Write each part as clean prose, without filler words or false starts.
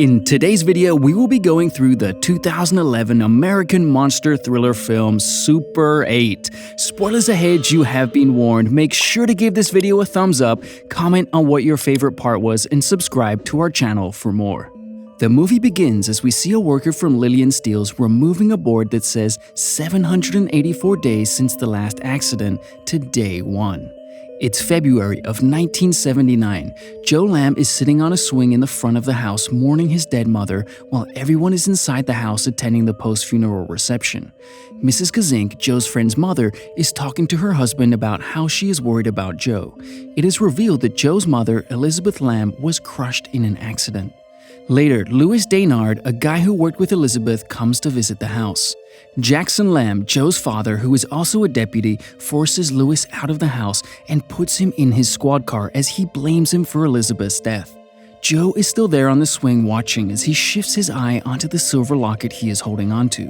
In today's video, we will be going through the 2011 American monster thriller film Super 8. Spoilers ahead, you have been warned. Make sure to give this video a thumbs up, comment on what your favorite part was, and subscribe to our channel for more. The movie begins as we see a worker from Lillian Steels removing a board that says 784 days since the last accident to day 1. It's February of 1979. Joe Lamb is sitting on a swing in the front of the house mourning his dead mother while everyone is inside the house attending the post-funeral reception. Mrs. Kazynk, Joe's friend's mother, is talking to her husband about how she is worried about Joe. It is revealed that Joe's mother, Elizabeth Lamb, was crushed in an accident. Later, Louis Daynard, a guy who worked with Elizabeth, comes to visit the house. Jackson Lamb, Joe's father, who is also a deputy, forces Louis out of the house and puts him in his squad car as he blames him for Elizabeth's death. Joe is still there on the swing watching as he shifts his eye onto the silver locket he is holding onto.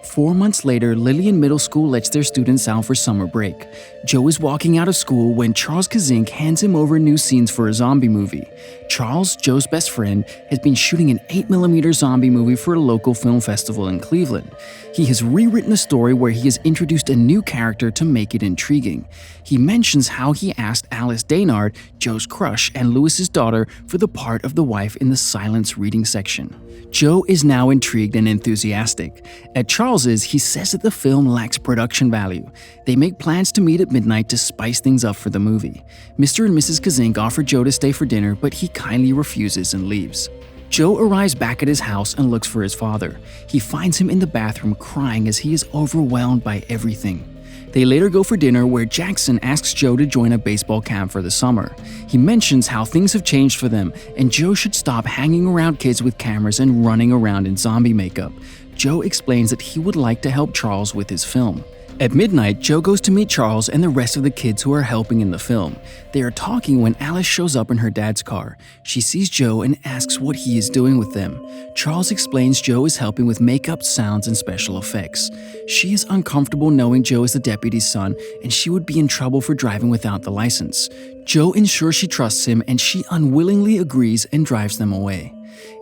4 months later, Lillian Middle School lets their students out for summer break. Joe is walking out of school when Charles Kazynk hands him over new scenes for a zombie movie. Charles, Joe's best friend, has been shooting an 8mm zombie movie for a local film festival in Cleveland. He has rewritten the story where he has introduced a new character to make it intriguing. He mentions how he asked Alice Daynard, Joe's crush and Louis's daughter, for the part of the wife in the silence reading section. Joe is now intrigued and enthusiastic. At Charles's, he says that the film lacks production value. They make plans to meet at midnight to spice things up for the movie. Mr. and Mrs. Kazynk offer Joe to stay for dinner, but he kindly refuses and leaves. Joe arrives back at his house and looks for his father. He finds him in the bathroom crying as he is overwhelmed by everything. They later go for dinner where Jackson asks Joe to join a baseball camp for the summer. He mentions how things have changed for them and Joe should stop hanging around kids with cameras and running around in zombie makeup. Joe explains that he would like to help Charles with his film. At midnight, Joe goes to meet Charles and the rest of the kids who are helping in the film. They are talking when Alice shows up in her dad's car. She sees Joe and asks what he is doing with them. Charles explains Joe is helping with makeup, sounds, and special effects. She is uncomfortable knowing Joe is the deputy's son and she would be in trouble for driving without the license. Joe ensures she trusts him and she unwillingly agrees and drives them away.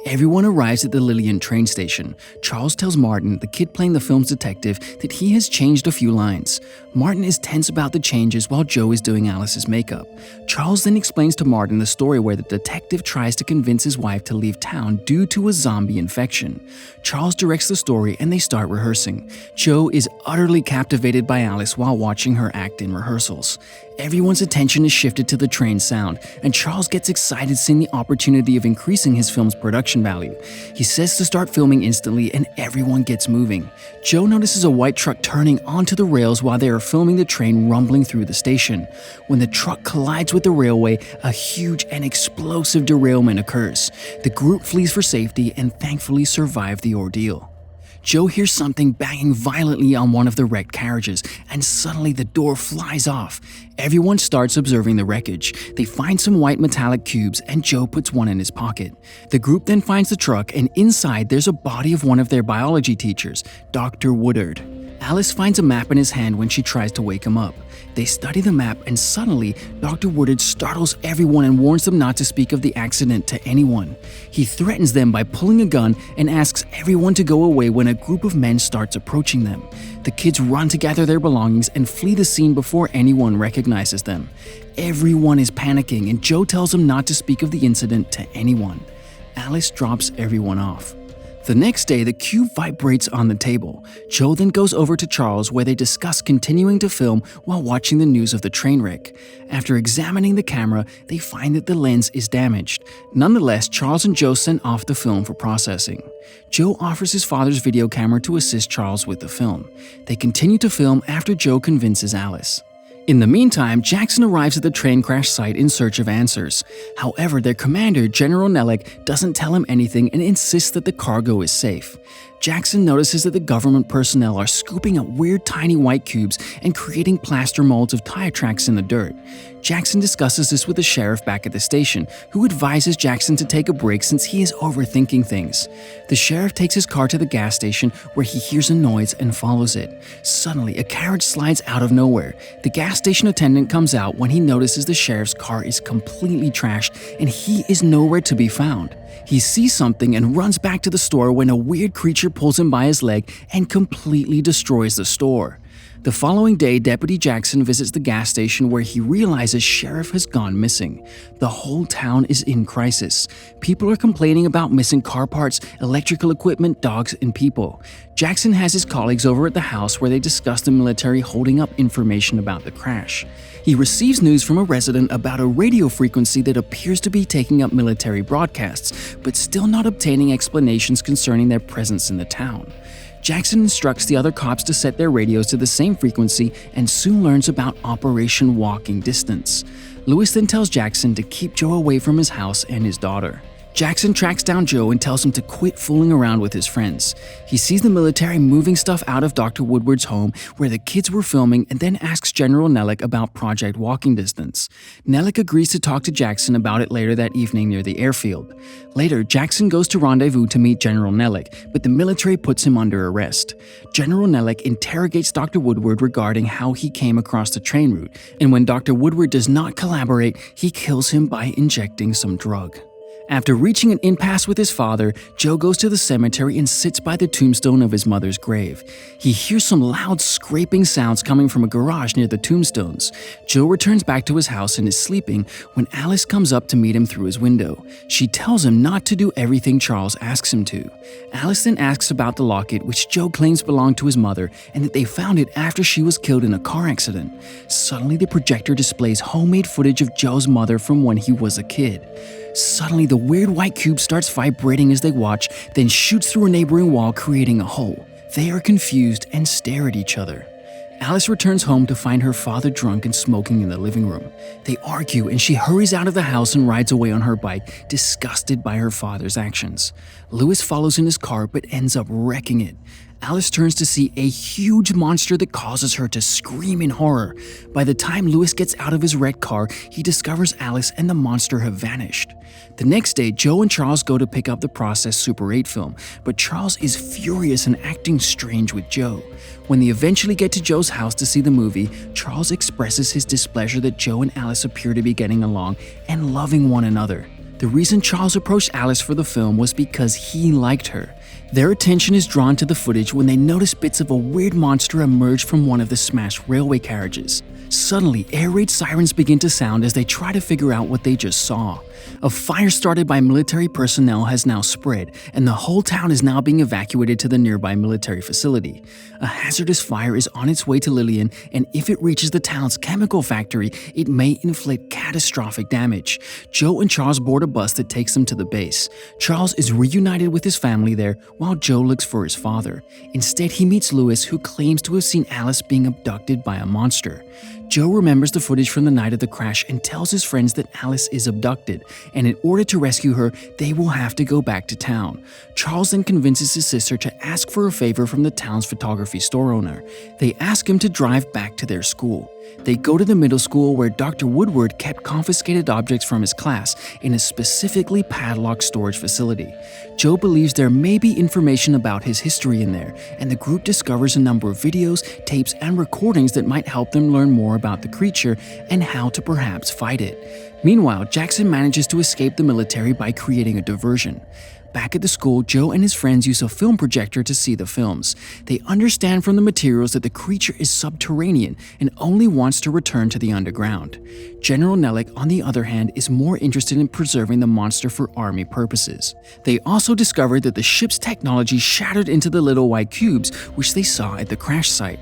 Everyone arrives at the Lillian train station. Charles tells Martin, the kid playing the film's detective, that he has changed a few lines. Martin is tense about the changes while Joe is doing Alice's makeup. Charles then explains to Martin the story where the detective tries to convince his wife to leave town due to a zombie infection. Charles directs the story and they start rehearsing. Joe is utterly captivated by Alice while watching her act in rehearsals. Everyone's attention is shifted to the train sound, and Charles gets excited seeing the opportunity of increasing his film's production value. He says to start filming instantly and everyone gets moving. Joe notices a white truck turning onto the rails while they are filming the train rumbling through the station. When the truck collides with the railway, a huge and explosive derailment occurs. The group flees for safety and thankfully survive the ordeal. Joe hears something banging violently on one of the wrecked carriages, and suddenly the door flies off. Everyone starts observing the wreckage. They find some white metallic cubes, and Joe puts one in his pocket. The group then finds the truck, and inside there's a body of one of their biology teachers, Dr. Woodard. Alice finds a map in his hand when she tries to wake him up. They study the map and suddenly, Dr. Woodard startles everyone and warns them not to speak of the accident to anyone. He threatens them by pulling a gun and asks everyone to go away when a group of men starts approaching them. The kids run to gather their belongings and flee the scene before anyone recognizes them. Everyone is panicking and Joe tells them not to speak of the incident to anyone. Alice drops everyone off. The next day, the cube vibrates on the table. Joe then goes over to Charles where they discuss continuing to film while watching the news of the train wreck. After examining the camera, they find that the lens is damaged. Nonetheless, Charles and Joe send off the film for processing. Joe offers his father's video camera to assist Charles with the film. They continue to film after Joe convinces Alice. In the meantime, Jackson arrives at the train crash site in search of answers. However, their commander, General Nellick, doesn't tell him anything and insists that the cargo is safe. Jackson notices that the government personnel are scooping up weird tiny white cubes and creating plaster molds of tire tracks in the dirt. Jackson discusses this with the sheriff back at the station, who advises Jackson to take a break since he is overthinking things. The sheriff takes his car to the gas station where he hears a noise and follows it. Suddenly, a carriage slides out of nowhere. The gas station attendant comes out when he notices the sheriff's car is completely trashed and he is nowhere to be found. He sees something and runs back to the store when a weird creature pulls him by his leg and completely destroys the store. The following day, Deputy Jackson visits the gas station where he realizes Sheriff has gone missing. The whole town is in crisis. People are complaining about missing car parts, electrical equipment, dogs, and people. Jackson has his colleagues over at the house where they discuss the military holding up information about the crash. He receives news from a resident about a radio frequency that appears to be taking up military broadcasts, but still not obtaining explanations concerning their presence in the town. Jackson instructs the other cops to set their radios to the same frequency and soon learns about Operation Walking Distance. Lewis then tells Jackson to keep Joe away from his house and his daughter. Jackson tracks down Joe and tells him to quit fooling around with his friends. He sees the military moving stuff out of Dr. Woodward's home where the kids were filming and then asks General Nellick about Project Walking Distance. Nellick agrees to talk to Jackson about it later that evening near the airfield. Later, Jackson goes to rendezvous to meet General Nellick, but the military puts him under arrest. General Nellick interrogates Dr. Woodward regarding how he came across the train route, and when Dr. Woodward does not collaborate, he kills him by injecting some drug. After reaching an impasse with his father, Joe goes to the cemetery and sits by the tombstone of his mother's grave. He hears some loud scraping sounds coming from a garage near the tombstones. Joe returns back to his house and is sleeping when Alice comes up to meet him through his window. She tells him not to do everything Charles asks him to. Alice then asks about the locket, which Joe claims belonged to his mother and that they found it after she was killed in a car accident. Suddenly, the projector displays homemade footage of Joe's mother from when he was a kid. Suddenly, the weird white cube starts vibrating as they watch, then shoots through a neighboring wall, creating a hole. They are confused and stare at each other. Alice returns home to find her father drunk and smoking in the living room. They argue and she hurries out of the house and rides away on her bike, disgusted by her father's actions. Lewis follows in his car but ends up wrecking it. Alice turns to see a huge monster that causes her to scream in horror. By the time Lewis gets out of his wrecked car, he discovers Alice and the monster have vanished. The next day, Joe and Charles go to pick up the processed Super 8 film, but Charles is furious and acting strange with Joe. When they eventually get to Joe's house to see the movie, Charles expresses his displeasure that Joe and Alice appear to be getting along and loving one another. The reason Charles approached Alice for the film was because he liked her. Their attention is drawn to the footage when they notice bits of a weird monster emerge from one of the smashed railway carriages. Suddenly, air raid sirens begin to sound as they try to figure out what they just saw. A fire started by military personnel has now spread, and the whole town is now being evacuated to the nearby military facility. A hazardous fire is on its way to Lillian, and if it reaches the town's chemical factory, it may inflict catastrophic damage. Joe and Charles board a bus that takes them to the base. Charles is reunited with his family there, while Joe looks for his father. Instead, he meets Lewis, who claims to have seen Alice being abducted by a monster. Joe remembers the footage from the night of the crash and tells his friends that Alice is abducted, and in order to rescue her, they will have to go back to town. Charles then convinces his sister to ask for a favor from the town's photography store owner. They ask him to drive back to their school. They go to the middle school where Dr. Woodward kept confiscated objects from his class in a specifically padlocked storage facility. Joe believes there may be information about his history in there, and the group discovers a number of videos, tapes, and recordings that might help them learn more about the creature and how to perhaps fight it. Meanwhile, Jackson manages to escape the military by creating a diversion. Back at the school, Joe and his friends use a film projector to see the films. They understand from the materials that the creature is subterranean and only wants to return to the underground. General Nellick, on the other hand, is more interested in preserving the monster for army purposes. They also discovered that the ship's technology shattered into the little white cubes, which they saw at the crash site.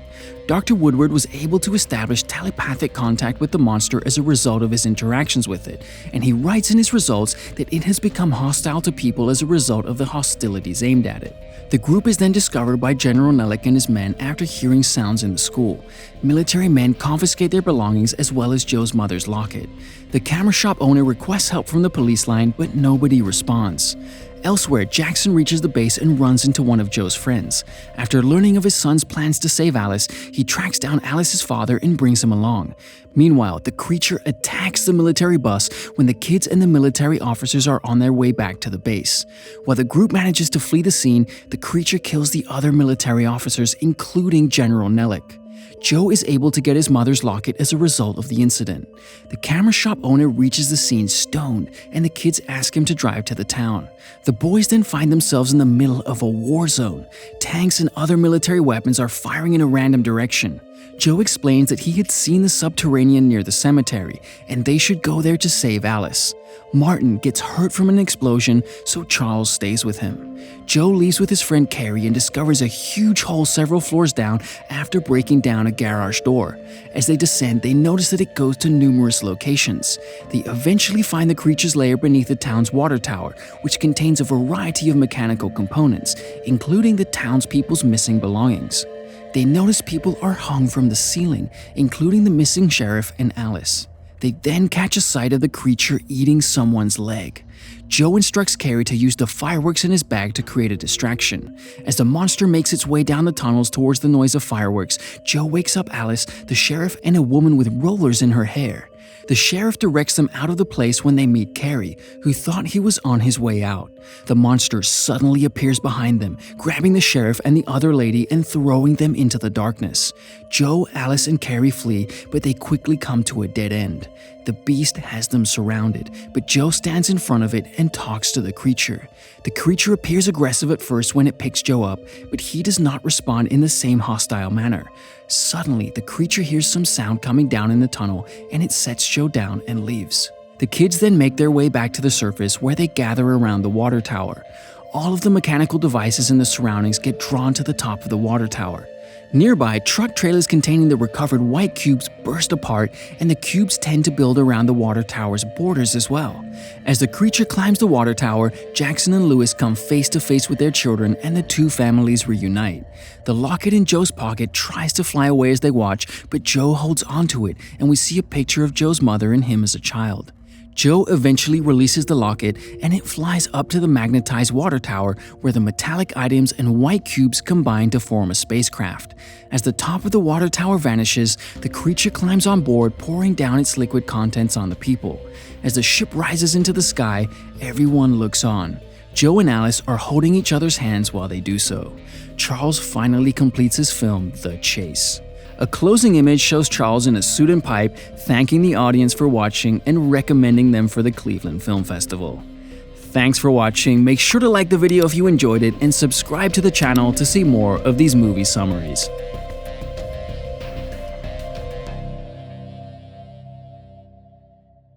Dr. Woodward was able to establish telepathic contact with the monster as a result of his interactions with it, and he writes in his results that it has become hostile to people as a result of the hostilities aimed at it. The group is then discovered by General Nellick and his men after hearing sounds in the school. Military men confiscate their belongings as well as Joe's mother's locket. The camera shop owner requests help from the police line, but nobody responds. Elsewhere, Jackson reaches the base and runs into one of Joe's friends. After learning of his son's plans to save Alice, he tracks down Alice's father and brings him along. Meanwhile, the creature attacks the military bus when the kids and the military officers are on their way back to the base. While the group manages to flee the scene, the creature kills the other military officers, including General Nellick. Joe is able to get his mother's locket as a result of the incident. The camera shop owner reaches the scene stoned, and the kids ask him to drive to the town. The boys then find themselves in the middle of a war zone. Tanks and other military weapons are firing in a random direction. Joe explains that he had seen the subterranean near the cemetery, and they should go there to save Alice. Martin gets hurt from an explosion, so Charles stays with him. Joe leaves with his friend Carrie and discovers a huge hole several floors down after breaking down a garage door. As they descend, they notice that it goes to numerous locations. They eventually find the creature's lair beneath the town's water tower, which contains a variety of mechanical components, including the townspeople's missing belongings. They notice people are hung from the ceiling, including the missing sheriff and Alice. They then catch a sight of the creature eating someone's leg. Joe instructs Carrie to use the fireworks in his bag to create a distraction. As the monster makes its way down the tunnels towards the noise of fireworks, Joe wakes up Alice, the sheriff, and a woman with rollers in her hair. The sheriff directs them out of the place when they meet Carrie, who thought he was on his way out. The monster suddenly appears behind them, grabbing the sheriff and the other lady and throwing them into the darkness. Joe, Alice, and Carrie flee, but they quickly come to a dead end. The beast has them surrounded, but Joe stands in front of it and talks to the creature. The creature appears aggressive at first when it picks Joe up, but he does not respond in the same hostile manner. Suddenly, the creature hears some sound coming down in the tunnel, and it sets Joe down and leaves. The kids then make their way back to the surface where they gather around the water tower. All of the mechanical devices in the surroundings get drawn to the top of the water tower. Nearby, truck trailers containing the recovered white cubes burst apart, and the cubes tend to build around the water tower's borders as well. As the creature climbs the water tower, Jackson and Lewis come face to face with their children, and the two families reunite. The locket in Joe's pocket tries to fly away as they watch, but Joe holds onto it, and we see a picture of Joe's mother and him as a child. Joe eventually releases the locket, and it flies up to the magnetized water tower where the metallic items and white cubes combine to form a spacecraft. As the top of the water tower vanishes, the creature climbs on board, pouring down its liquid contents on the people. As the ship rises into the sky, everyone looks on. Joe and Alice are holding each other's hands while they do so. Charles finally completes his film, The Chase. A closing image shows Charles in a suit and pipe, thanking the audience for watching and recommending them for the Cleveland Film Festival. Thanks for watching. Make sure to like the video if you enjoyed it and subscribe to the channel to see more of these movie summaries.